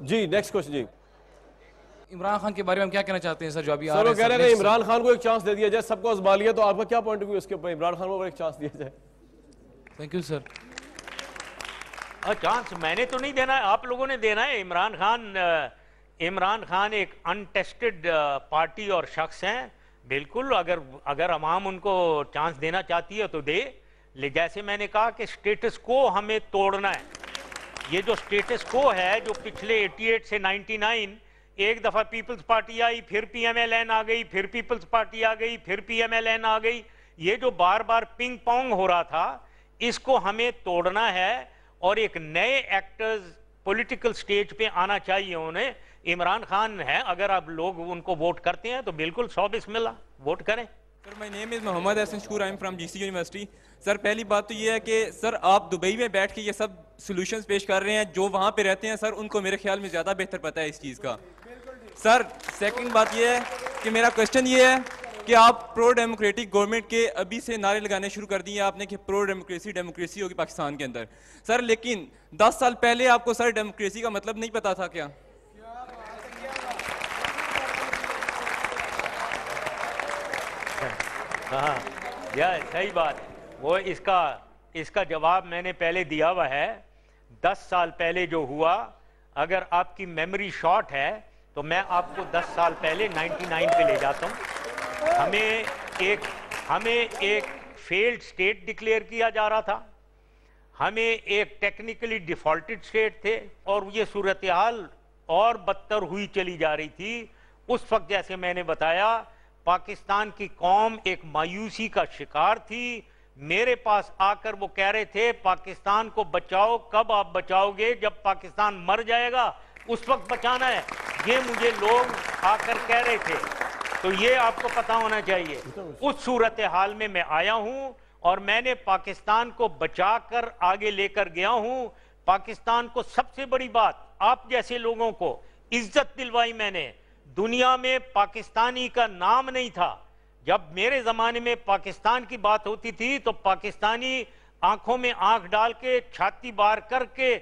जी next question जी। इमरान खान के बारे में हम क्या कहना चाहते हैं सर, जो अभी सर वो कह रहे हैं इमरान खान को एक चांस दे दिया जाए, सबको अजमा लिया, तो आपका क्या पॉइंट ऑफ व्यू इसके ऊपर, इमरान खान को एक चांस दिया जाए? Thank you sir. चांस मैंने तो नहीं देना है, आप लोगों ने देना है। इमरान खान एक अनटेस्टेड पार्टी और शख्स हैं, बिल्कुल। अगर अवाम उनको चांस देना चाहती है तो दे। ले जैसे मैंने कहा कि स्टेटस को हमें तोड़ना है। ये जो स्टेटस को है, जो पिछले 88 से 99, एक दफा पीपल्स पार्टी आई, फिर पीएमएलएन आ गई, फिर पीपल्स पार्टी आ गई, फिर पीएमएलएन आ गई, ये जो बार बार पिंग पोंग हो रहा था, इसको हमें तोड़ना है और एक नए एक्टर्स पॉलिटिकल स्टेज पे आना चाहिए उन्हें। इमरान खान है, अगर आप लोग उनको वोट करते हैं तो बिल्कुल 100 बिस्मिल्लाह वोट करें। Sir my name is Mohammad Hasan Shakoor, I am from GC University. Sir पहली बात तो ये है कि सर आप दुबई में बैठ के ये सब सॉल्यूशंस पेश कर रहे हैं, जो वहाँ पे रहते हैं सर उनको मेरे ख्याल में ज़्यादा बेहतर पता है इस चीज़ का। सर सेकंड बात ये है कि मेरा क्वेश्चन ये है कि आप प्रो डेमोक्रेटिक गवर्नमेंट के अभी से नारे लगाने शुरू कर दिए आपने कि प्रो डेमोक्रेसी होगी पाकिस्तान के अंदर। सर लेकिन 10 साल पहले आपको सर डेमोक्रेसी का मतलब नहीं पता था क्या? हाँ यह सही बात है। वो इसका जवाब मैंने पहले दिया हुआ है। 10 साल पहले जो हुआ, अगर आपकी मेमोरी शॉर्ट है तो मैं आपको 10 साल पहले 99 पे ले जाता हूँ। हमें एक फेल्ड स्टेट डिक्लेयर किया जा रहा था, हमें एक टेक्निकली डिफॉल्टेड स्टेट थे, और ये सूरत हाल और बदतर हुई चली जा रही थी। उस वक्त जैसे मैंने बताया, पाकिस्तान की कौम एक मायूसी का शिकार थी। मेरे पास आकर वो कह रहे थे पाकिस्तान को बचाओ, कब आप बचाओगे? जब पाकिस्तान मर जाएगा उस वक्त बचाना है, ये मुझे लोग आकर कह रहे थे। तो ये आपको पता होना चाहिए। उस सूरत हाल में मैं आया हूं और मैंने पाकिस्तान को बचाकर आगे लेकर गया हूं। पाकिस्तान को सबसे बड़ी बात, आप जैसे लोगों को इज्जत दिलवाई मैंने। दुनिया में पाकिस्तानी का नाम नहीं था। जब मेरे जमाने में पाकिस्तान की बात होती थी तो पाकिस्तानी आंखों में आंख डाल के, छाती बार करके,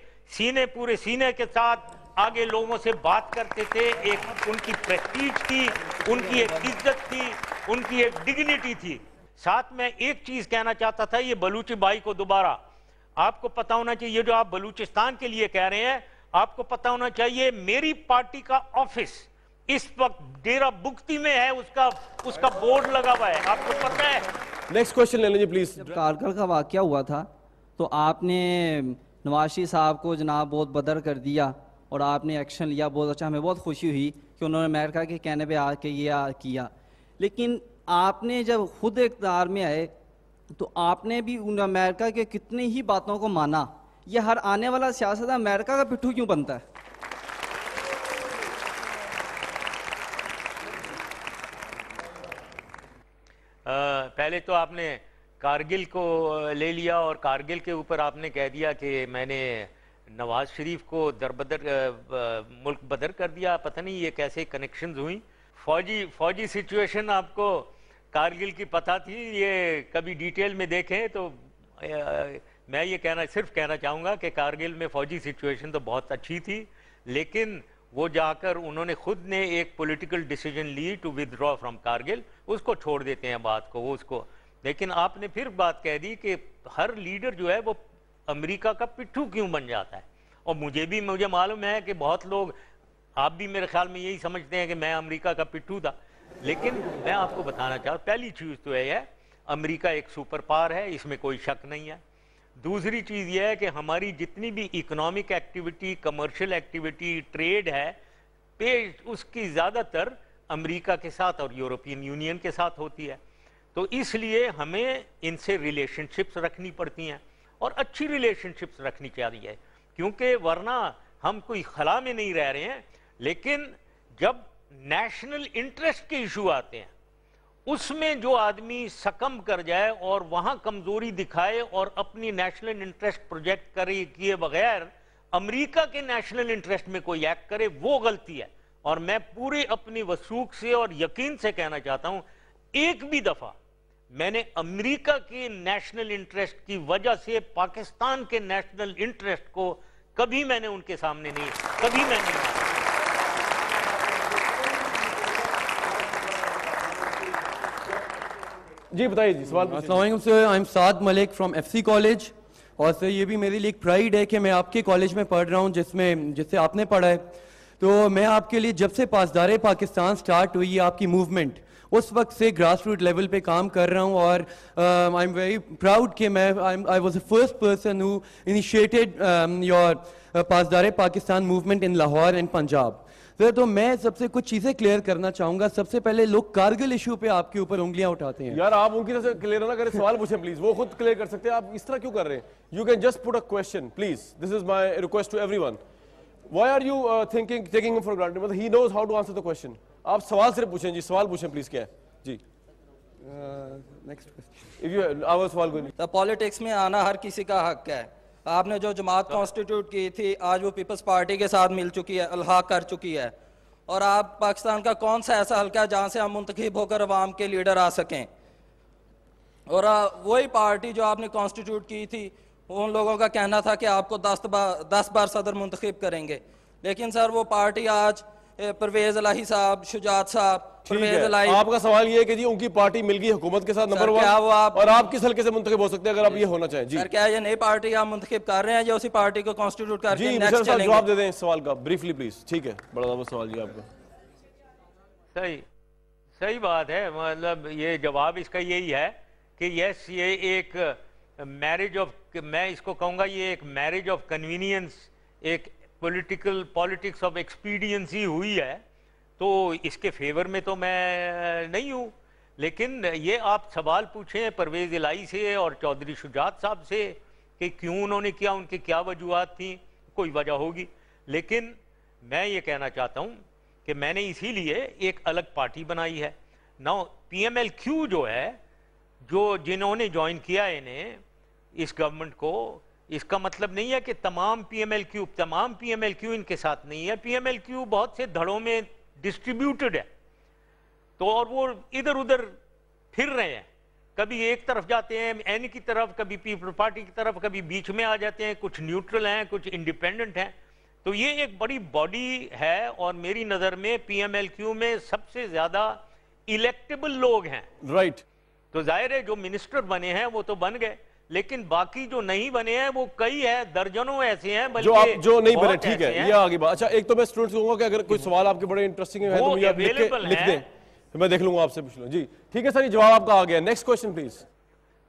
पूरे सीने के साथ आगे लोगों से बात करते थे। एक उनकी प्रेस्टीज थी, उनकी एक इज्जत थी, उनकी एक डिग्निटी थी। साथ में एक चीज कहना चाहता था, ये बलूची भाई को दोबारा, आपको पता होना चाहिए, जो आप बलूचिस्तान के लिए कह रहे हैं, आपको पता होना चाहिए मेरी पार्टी का ऑफिस इस वक्त डेरा बुख्ती में है, उसका बोर्ड लगा हुआ है, आपको पता है। नेक्स्ट क्वेश्चन ले लीजिए प्लीज। जब कारगिल का वाकया हुआ था तो आपने नवाज शरीफ साहब को जनाब बहुत बदर कर दिया और आपने एक्शन लिया, बहुत अच्छा, हमें बहुत खुशी हुई कि उन्होंने अमेरिका के कहने पे आके ये किया। लेकिन आपने जब खुद इक़्तिदार में आए तो आपने भी उन अमेरिका के कितनी ही बातों को माना। ये हर आने वाला सियासत अमेरिका का पिट्ठू क्यों बनता है? पहले तो आपने कारगिल को ले लिया और कारगिल के ऊपर आपने कह दिया कि मैंने नवाज शरीफ को मुल्क बदर कर दिया। पता नहीं ये कैसे कनेक्शंस हुई। फौजी सिचुएशन आपको कारगिल की पता थी, ये कभी डिटेल में देखें तो मैं ये सिर्फ कहना चाहूँगा कि कारगिल में फौजी सिचुएशन तो बहुत अच्छी थी, लेकिन वो जाकर उन्होंने खुद ने एक पॉलिटिकल डिसीजन ली टू विदड्रॉ फ्रॉम कारगिल। उसको छोड़ देते हैं बात को, वो उसको। लेकिन आपने फिर बात कह दी कि हर लीडर जो है वो अमेरिका का पिट्ठू क्यों बन जाता है। और मुझे मालूम है कि बहुत लोग, आप भी मेरे ख्याल में यही समझते हैं कि मैं अमेरिका का पिट्ठू था। लेकिन मैं आपको बताना चाहता हूँ, पहली चीज़ तो यह है, अमेरिका एक सुपर पावर है, इसमें कोई शक नहीं है। दूसरी चीज़ यह है कि हमारी जितनी भी economic activity, commercial activity, trade है, पे उसकी ज़्यादातर अमेरिका के साथ और यूरोपियन यूनियन के साथ होती है। तो इसलिए हमें इनसे रिलेशनशिप्स रखनी पड़ती हैं और अच्छी रिलेशनशिप्स रखनी चाहिए, क्योंकि वरना हम कोई खला में नहीं रह रहे हैं। लेकिन जब नेशनल इंटरेस्ट के इशू आते हैं, उसमें जो आदमी सकम कर जाए और वहां कमजोरी दिखाए और अपनी नेशनल इंटरेस्ट प्रोजेक्ट किए बगैर अमेरिका के नेशनल इंटरेस्ट में कोई एक्ट करे, वो गलती है। और मैं पूरे अपनी वसूख से और यकीन से कहना चाहता हूं, एक भी दफा मैंने अमेरिका के नेशनल इंटरेस्ट की वजह से पाकिस्तान के नेशनल इंटरेस्ट को कभी मैंने उनके सामने नहीं, कभी मैंने नहीं जी बताइए जी, सवाल पूछिए। अस्सलाम वालेकुम sir, I am Saad Malik from FC college. और सर ये भी मेरे लिए एक प्राइड है कि मैं आपके कॉलेज में पढ़ रहा हूँ जिससे आपने पढ़ा है। तो मैं आपके लिए जब से पासदारे पाकिस्तान स्टार्ट हुई है आपकी मूवमेंट, उस वक्त से ग्रास रूट लेवल पे काम कर रहा हूँ। और आई एम वेरी प्राउड कि I was the first person who initiated your Pasdare Pakistan movement in Lahore and Punjab. Sir तो मैं सबसे कुछ चीज़ें क्लियर करना चाहूँगा। सबसे पहले लोग कारगिल इशू पे आपके ऊपर उंगलियां उठाते हैं। यार आप उनकी तरफ से क्लियर ना करें, सवाल पूछें प्लीज, वो खुद क्लियर कर सकते हैं, आप इस तरह क्यों कर रहे हैं? You can just put a question please, this is my request to everyone. Why are you thinking taking him for granted? मतलब he knows how to answer the question. आप सवाल सिर्फ पूछें जी, सवाल पूछें प्लीज। क्या है जी? Next question. If you our सवाल कोई नहीं। तो पॉलिटिक्स में आना हर किसी का हक है। आपने जो जमात कॉन्स्टिट्यूट की थी, आज वो पीपल्स पार्टी के साथ मिल चुकी है, अल्हाक कर चुकी है। और आप पाकिस्तान का कौन सा ऐसा हल्का है जहाँ से हम मुंतखब होकर अवाम के लीडर आ सकें? और वही पार्टी जो आपने कॉन्स्टिट्यूट की थी, उन लोगों का कहना था कि आपको 10 बार सदर मुंतखब करेंगे। लेकिन सर वो पार्टी आज परवेज इलाही साहब, शुजात साहब, परवेज इलाही। आपका सवाल ये है कि जी उनकी पार्टी मिल गई हुकूमत के साथ नंबर 1, और आप किस हल्के से मुंतखब हो सकते हैं अगर आप ये होना चाहें? जी सर क्या ये नई पार्टी आप मुंतखब कर रहे हैं या उसी पार्टी को कॉन्स्टिट्यूट करके जी नेक्स्ट चलेंगे? जवाब दे दें इस सवाल का ब्रीफली प्लीज। ठीक है, बड़ा लंबा सवाल जी आपका। सही बात है। मतलब ये जवाब इसका यही है कि यस, ये एक मैरिज ऑफ, मैं इसको कहूँगा ये एक मैरिज ऑफ कन्वीनियंस, एक पॉलिटिक्स ऑफ एक्सपीडियंसी हुई है। तो इसके फेवर में तो मैं नहीं हूँ। लेकिन ये आप सवाल पूछें परवेज इलाही से और चौधरी शुजात साहब से कि क्यों उन्होंने किया, उनकी क्या वजूहत थी, कोई वजह होगी। लेकिन मैं ये कहना चाहता हूँ कि मैंने इसीलिए एक अलग पार्टी बनाई है ना। PMLQ जो है, जो जिन्होंने ज्वाइन किया इन्हें, इस गवर्नमेंट को, इसका मतलब नहीं है कि तमाम PMLQ इनके साथ नहीं है। PMLQ बहुत से धड़ों में डिस्ट्रीब्यूटेड है, तो और वो इधर उधर फिर रहे हैं। कभी एक तरफ जाते हैं एन की तरफ, कभी पीपल पार्टी की तरफ, कभी बीच में आ जाते हैं, कुछ न्यूट्रल हैं, कुछ इंडिपेंडेंट हैं। तो ये एक बड़ी बॉडी है और मेरी नज़र में PMLQ में सबसे ज़्यादा इलेक्टेबल लोग हैं। राइट। तो जाहिर है जो मिनिस्टर बने हैं वो तो बन गए, लेकिन बाकी जो नहीं बने हैं वो कई है, दर्जनों ऐसे हैं जो नहीं बने। ठीक है, ये आगे बात। अच्छा, एक तो मैं स्टूडेंट्स को कहूंगा कि अगर कोई सवाल आपके बड़े इंटरेस्टिंग है तो मुझे आप लिख दें, तो मैं देख लूंगा, आपसे पूछ लूँ। जी ठीक है सर, ये जवाब आपका आ गया। Next question please.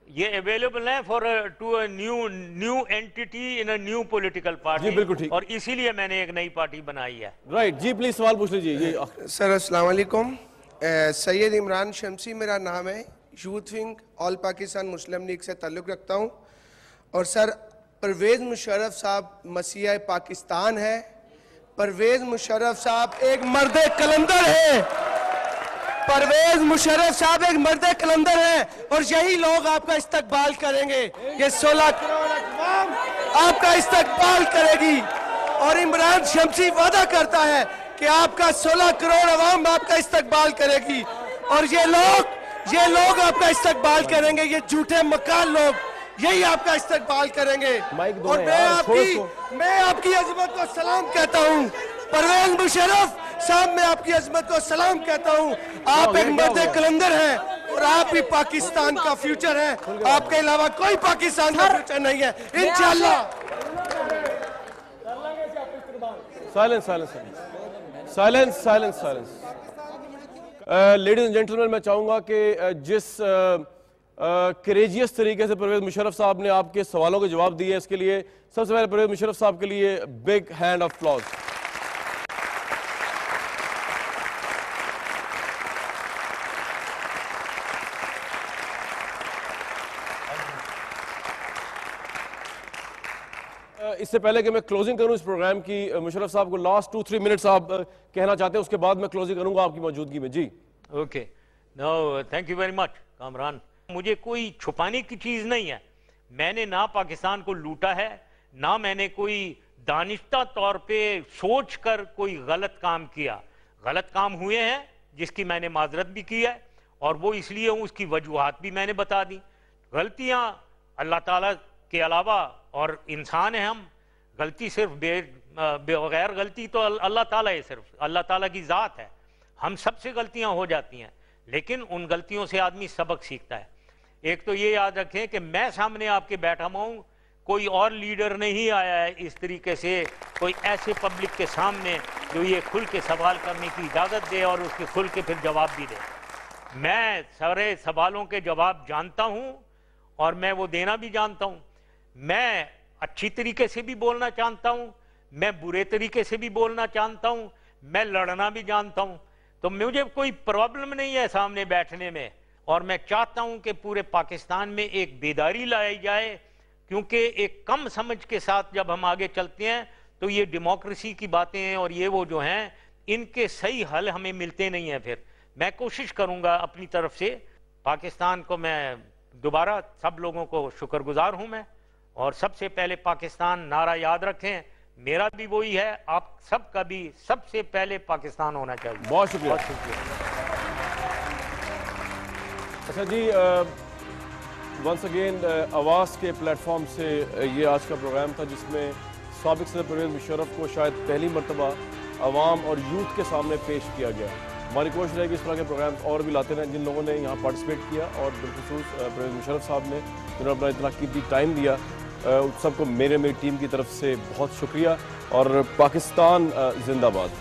ये अवेलेबल है for to a new entity in a new political party. जी बिल्कुल ठीक। और इसीलिए मैंने एक नई पार्टी बनाई है। राइट जी, प्लीज सवाल पूछ लीजिए। सर अस्सलाम वालेकुम, सैयद इमरान शमसी मेरा नाम है, यूथ विंग ऑल पाकिस्तान मुस्लिम लीग से ताल्लुक़ रखता हूँ। और सर परवेज़ मुशर्रफ साहब मसीहा पाकिस्तान है। परवेज़ मुशर्रफ साहब एक मर्द कलंदर है। परवेज़ मुशर्रफ साहब एक मर्द कलंदर है और यही लोग आपका इस्तकबाल करेंगे। ये 16 करोड़ अवाम आपका इस्तकबाल करेगी और इमरान शमसी वादा करता है कि आपका 16 करोड़ अवाम आपका इस्तकबाल करेगी और ये लोग आपका इस्तकबाल करेंगे। ये झूठे मकान लोग यही आपका इस्तकबाल करेंगे। और मैं आपकी अजमत को सलाम कहता हूँ। परवेज़ मुशर्रफ साहब, मैं आपकी अजमत को सलाम कहता हूँ। आप एक मर्द कलंदर हैं और आप ही पाकिस्तान का फ्यूचर है। आपके अलावा कोई पाकिस्तान का फ्यूचर नहीं है इंशाअल्लाह। साइलेंस। लेडीज एंड जेंटलमैन, मैं चाहूंगा कि जिस करेजियस तरीके से परवेज़ मुशर्रफ साहब ने आपके सवालों के जवाब दिए, इसके लिए सबसे पहले परवेज़ मुशर्रफ साहब के लिए बिग हैंड ऑफ अप्लॉज। इससे पहले कि मैं क्लोजिंग करूं इस प्रोग्राम की, मुशर्रफ साहब को लास्ट 2-3 मिनट्स आप कहना चाहते हैं, उसके बाद मैं क्लोजिंग करूंगा आपकी मौजूदगी में। जी okay, no thank you very much Kamran. मुझे कोई छुपाने की चीज नहीं है। मैंने ना पाकिस्तान को लूटा है, ना मैंने कोई दानिश्ता तौर पे सोच कर कोई गलत काम किया। गलत काम हुए हैं जिसकी मैंने माजरत भी की है और वो इसलिए उसकी वजूहात भी मैंने बता दी। गलतियां अल्लाह ताला के अलावा और इंसान है हम, गलती सिर्फ बगैर गलती तो अल्लाह ताला है, सिर्फ अल्लाह ताला की ज़ात है। हम सबसे गलतियां हो जाती हैं, लेकिन उन गलतियों से आदमी सबक सीखता है। एक तो ये याद रखें कि मैं सामने आपके बैठा हुआ हूं, कोई और लीडर नहीं आया है इस तरीके से कोई ऐसे पब्लिक के सामने जो ये खुल के सवाल करने की इजाज़त दे और उसके खुल के फिर जवाब भी दे। मैं सारे सवालों के जवाब जानता हूं और मैं वो देना भी जानता हूं। मैं अच्छी तरीके से भी बोलना जानता हूं, मैं बुरे तरीके से भी बोलना जानता हूं, मैं लड़ना भी जानता हूं। तो मुझे कोई प्रॉब्लम नहीं है सामने बैठने में, और मैं चाहता हूं कि पूरे पाकिस्तान में एक बेदारी लाई जाए, क्योंकि एक कम समझ के साथ जब हम आगे चलते हैं तो ये डेमोक्रेसी की बातें हैं और ये वो जो हैं इनके सही हल हमें मिलते नहीं हैं। फिर मैं कोशिश करूंगा अपनी तरफ से, पाकिस्तान को मैं दोबारा सब लोगों को शुक्रगुजार हूं मैं, और सबसे पहले पाकिस्तान नारा याद रखें, मेरा भी वही है, आप सबका भी सबसे पहले पाकिस्तान होना चाहिए। बहुत शुक्रिया। अच्छा जी, वंस अगेन आवाज़ के प्लेटफॉर्म से ये आज का प्रोग्राम था जिसमें साबिक सदर परवेज़ मुशर्रफ को शायद पहली मरतबा अवाम और यूथ के सामने पेश किया गया। हमारी कोशिश रहेगी इस तरह के प्रोग्राम और भी लाते रहें। जिन लोगों ने यहाँ पार्टिसिपेट किया और बिलखुसूस परवेज़ मुशर्रफ साहब ने जिन्होंने अपना इतना कीमती टाइम दिया, सबको मेरी टीम की तरफ से बहुत शुक्रिया, और पाकिस्तान जिंदाबाद।